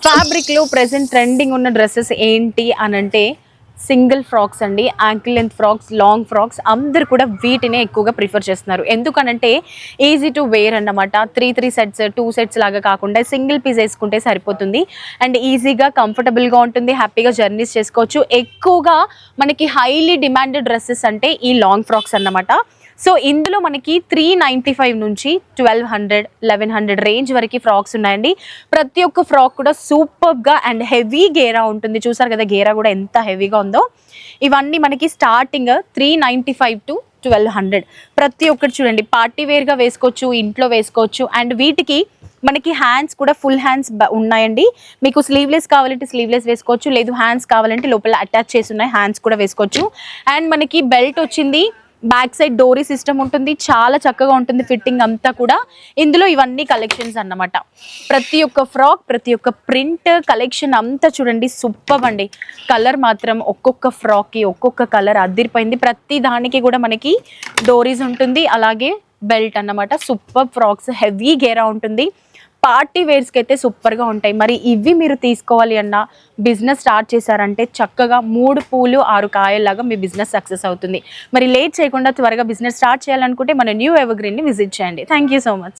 ఫ్యాబ్రిక్లో present trending ఉన్న dresses ఏంటి అనంటే సింగిల్ ఫ్రాక్స్ అండి. Ankle length frocks, long frocks అందరూ కూడా వీటినే ఎక్కువగా ప్రిఫర్ చేస్తున్నారు. ఎందుకనంటే ఈజీ టు వేర్ అన్నమాట. త్రీ సెట్స్, 2 సెట్స్ లాగా కాకుండా సింగిల్ పీస్ వేసుకుంటే సరిపోతుంది. అండ్ ఈజీగా కంఫర్టబుల్గా ఉంటుంది. హ్యాపీగా జర్నీస్ చేసుకోవచ్చు. ఎక్కువగా మనకి హైలీ డిమాండెడ్ డ్రెస్సెస్ అంటే ఈ లాంగ్ ఫ్రాక్స్ అన్నమాట. సో ఇందులో మనకి 395 నుంచి 1200, 1100 రేంజ్ వరకు ఫ్రాక్స్ ఉన్నాయండి. ప్రతి ఒక్క ఫ్రాక్ కూడా సూపర్గా అండ్ హెవీ గేరా ఉంటుంది. చూసారు కదా గేరా కూడా ఎంత హెవీగా ఉందో. ఇవన్నీ మనకి స్టార్టింగ్ 395 టు 1200. ప్రతి ఒక్కటి చూడండి, పార్టీ వేర్గా వేసుకోవచ్చు, ఇంట్లో వేసుకోవచ్చు. అండ్ వీటికి మనకి హ్యాండ్స్ కూడా ఫుల్ హ్యాండ్స్ ఉన్నాయండి. మీకు స్లీవ్లెస్ కావాలంటే స్లీవ్లెస్ వేసుకోవచ్చు, లేదు హ్యాండ్స్ కావాలంటే లోపల అటాచ్ చేసి ఉన్నాయి, హ్యాండ్స్ కూడా వేసుకోవచ్చు. అండ్ మనకి బెల్ట్ వచ్చింది, బ్యాక్ సైడ్ డోరీ సిస్టమ్ ఉంటుంది. చాలా చక్కగా ఉంటుంది ఫిట్టింగ్ అంతా కూడా. ఇందులో ఇవన్నీ కలెక్షన్స్ అన్నమాట. ప్రతి ఒక్క ఫ్రాక్, ప్రతి ఒక్క ప్రింట్ కలెక్షన్ అంతా చూడండి సూపర్ అండి. కలర్ మాత్రం ఒక్కొక్క ఫ్రాక్కి ఒక్కొక్క కలర్ అదిరిపోయింది. ప్రతి దానికి కూడా మనకి డోరీస్ ఉంటుంది, అలాగే బెల్ట్ అన్నమాట. సూపర్ ఫ్రాక్స్, హెవీ గేరా ఉంటుంది. పార్టీ వేర్స్కి అయితే సూపర్గా ఉంటాయి. మరి ఇవి మీరు తీసుకోవాలి అన్న బిజినెస్ స్టార్ట్ చేశారంటే చక్కగా 3 పూలు 6 కాయల్లాగా మీ బిజినెస్ సక్సెస్ అవుతుంది. మరి లేట్ చేయకుండా త్వరగా బిజినెస్ స్టార్ట్ చేయాలనుకుంటే మన న్యూ ఎవర్గ్రీన్ని విజిట్ చేయండి. Thank you so much.